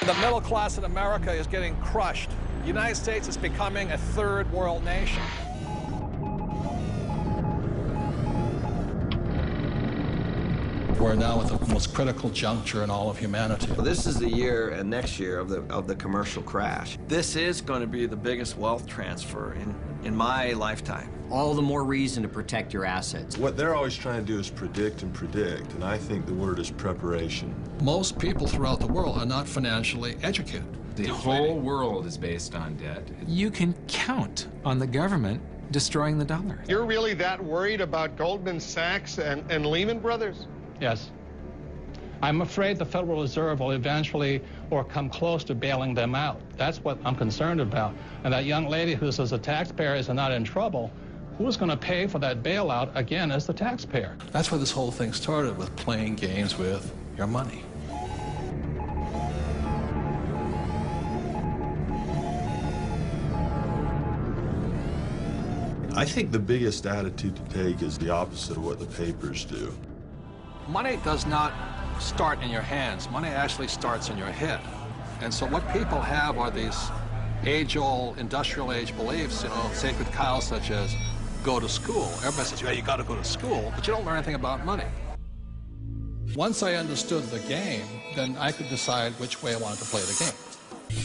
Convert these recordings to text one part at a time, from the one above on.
The middle class in America is getting crushed. The United States is becoming a third world nation. We're now at the most critical juncture in all of humanity. Well, this is the year and next year of the commercial crash. This is going to be the biggest wealth transfer in my lifetime. All the more reason to protect your assets. What they're always trying to do is predict, and I think the word is preparation. Most people throughout the world are not financially educated. The whole world is based on debt. You can count on the government destroying the dollar. You're really that worried about Goldman Sachs and Lehman Brothers? Yes. I'm afraid the Federal Reserve will eventually or come close to bailing them out. That's what I'm concerned about. And that young lady who says the taxpayers are not in trouble, who's going to pay for that bailout again as the taxpayer? That's where this whole thing started, with playing games with your money. I think the biggest attitude to take is the opposite of what the papers do. Money does not start in your hands. Money actually starts in your head. And so what people have are these age-old, industrial-age beliefs, sacred cows such as go to school. Everybody says, yeah, you got to go to school, but you don't learn anything about money. Once I understood the game, then I could decide which way I wanted to play the game.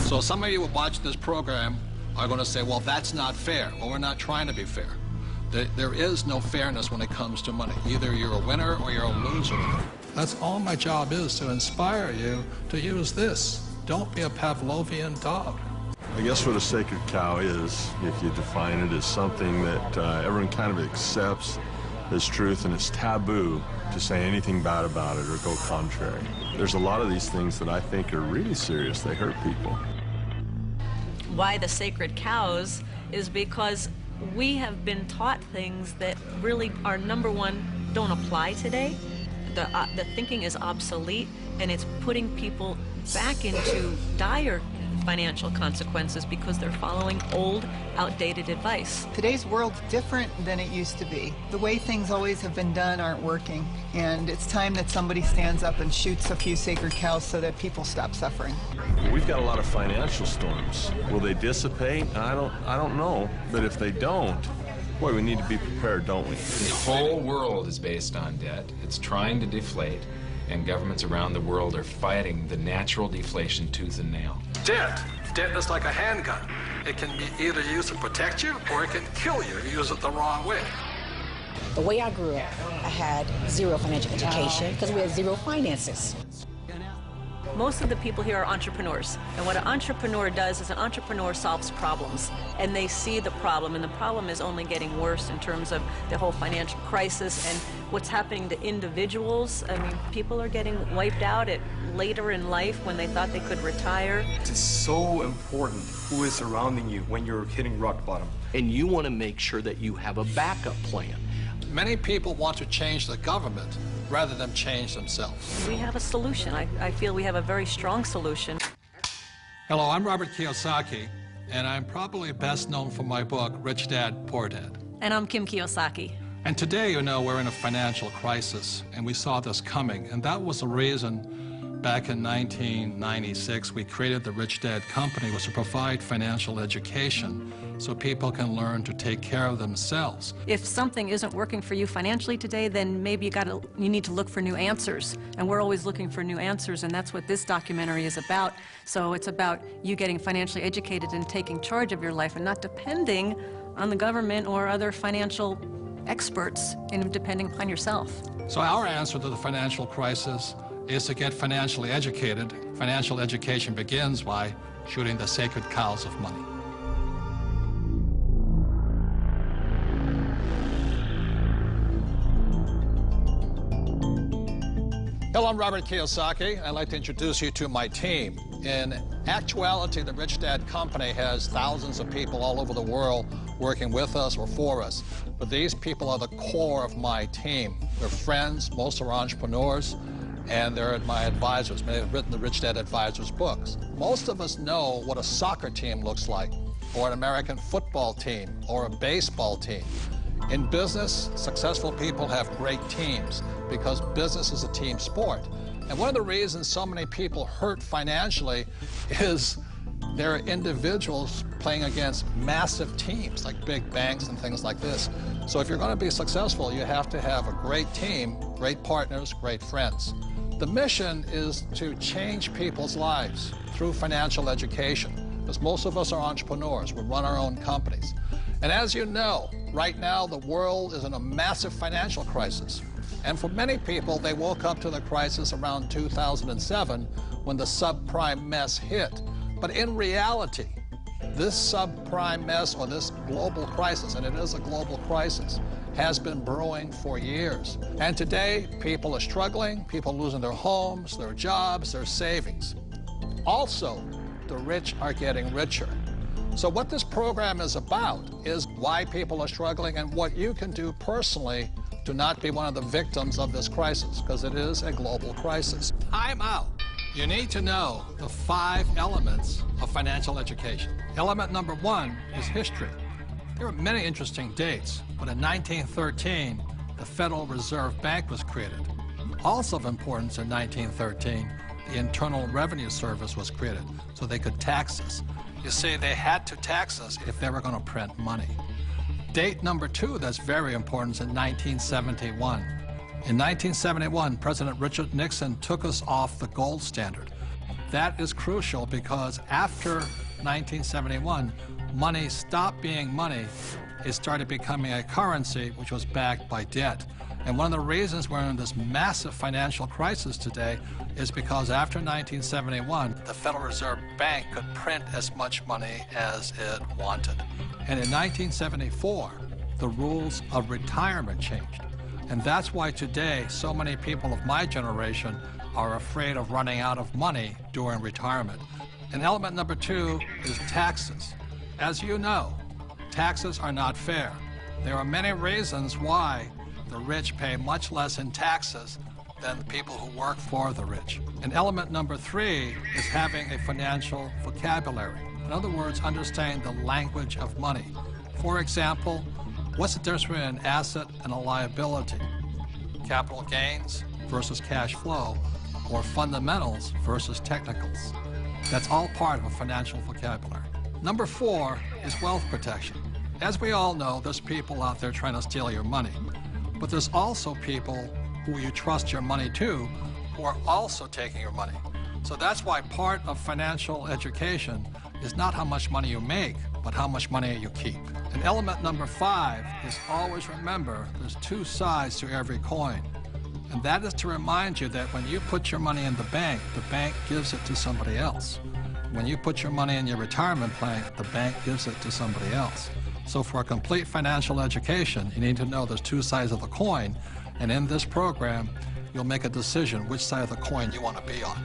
So some of you who watch this program are going to say, well, that's not fair. Well, we're not trying to be fair. There is no fairness when it comes to money. Either you're a winner or you're a loser. That's all my job is, to inspire you to use this. Don't be a Pavlovian dog. I guess what a sacred cow is, if you define it, is something that everyone kind of accepts as truth, and it's taboo to say anything bad about it or go contrary. There's a lot of these things that I think are really serious. They hurt people. Why the sacred cows is because we have been taught things that really are, number one, don't apply today. The thinking is obsolete, and it's putting people back into dire financial consequences because they're following old, outdated advice. Today's world's different than it used to be. The way things always have been done aren't working, and it's time that somebody stands up and shoots a few sacred cows so that people stop suffering. We've got a lot of financial storms. Will they dissipate? I don't know, but if they don't, boy, we need to be prepared, don't we? The whole world is based on debt. It's trying to deflate, and governments around the world are fighting the natural deflation tooth and nail. Debt is like a handgun. It can be either used to protect you or it can kill you if you use it the wrong way. The way I grew up, I had zero financial education because we had zero finances. Most of the people here are entrepreneurs, and what an entrepreneur does is an entrepreneur solves problems, and they see the problem, and the problem is only getting worse in terms of the whole financial crisis and what's happening to individuals. I mean, people are getting wiped out at later in life when they thought they could retire. It's so important who is surrounding you when you're hitting rock bottom. And you want to make sure that you have a backup plan. Many people want to change the government rather than change themselves. We have a solution. I feel we have a very strong solution. Hello, I'm Robert Kiyosaki, and I'm probably best known for my book, Rich Dad, Poor Dad. And I'm Kim Kiyosaki. And today, we're in a financial crisis, and we saw this coming, and that was the reason back in 1996 we created the Rich Dad Company, was to provide financial education so people can learn to take care of themselves. If something isn't working for you financially today, then maybe you need to look for new answers. And we're always looking for new answers, and that's what this documentary is about. So it's about you getting financially educated and taking charge of your life and not depending on the government or other financial experts, and depending upon yourself. So our answer to the financial crisis is to get financially educated. Financial education begins by shooting the sacred cows of money. Hello, I'm Robert Kiyosaki. I'd like to introduce you to my team. In actuality, the Rich Dad Company has thousands of people all over the world working with us or for us. But these people are the core of my team. They're friends, most are entrepreneurs, and they're my advisors. Many have written the Rich Dad Advisors books. Most of us know what a soccer team looks like, or an American football team, or a baseball team. In business, successful people have great teams because business is a team sport. And one of the reasons so many people hurt financially is there are individuals playing against massive teams like big banks and things like this. So if you're going to be successful, you have to have a great team, great partners, great friends. The mission is to change people's lives through financial education, because most of us are entrepreneurs. We run our own companies. And as you know, right now the world is in a massive financial crisis. And for many people, they woke up to the crisis around 2007 when the subprime mess hit. But in reality, this subprime mess, or this global crisis, and it is a global crisis, has been brewing for years. And today, people are struggling, people losing their homes, their jobs, their savings. Also, the rich are getting richer. So what this program is about is why people are struggling and what you can do personally to not be one of the victims of this crisis, because it is a global crisis. Time out. You need to know the 5 elements of financial education. Element number 1 is history. There are many interesting dates, but in 1913, the Federal Reserve Bank was created. Also of importance in 1913, the Internal Revenue Service was created, so they could tax us. You see, they had to tax us if they were going to print money. Date number 2 that's very important is in 1971. In 1971, President Richard Nixon took us off the gold standard. That is crucial because after 1971, money stopped being money. It started becoming a currency which was backed by debt. And one of the reasons we're in this massive financial crisis today is because after 1971, the Federal Reserve Bank could print as much money as it wanted. And in 1974, the rules of retirement changed. And that's why today so many people of my generation are afraid of running out of money during retirement. And element number 2 is taxes. As you know, taxes are not fair. There are many reasons why the rich pay much less in taxes than the people who work for the rich. And element number 3 is having a financial vocabulary. In other words, understanding the language of money. For example, what's the difference between an asset and a liability? Capital gains versus cash flow, or fundamentals versus technicals. That's all part of a financial vocabulary. Number 4 is wealth protection. As we all know, there's people out there trying to steal your money. But there's also people who you trust your money to who are also taking your money. So that's why part of financial education is not how much money you make, but how much money you keep. And element number 5 is always remember there's 2 sides to every coin. And that is to remind you that when you put your money in the bank gives it to somebody else. When you put your money in your retirement plan, the bank gives it to somebody else. So for a complete financial education, you need to know there's 2 sides of the coin, and in this program, you'll make a decision which side of the coin you want to be on.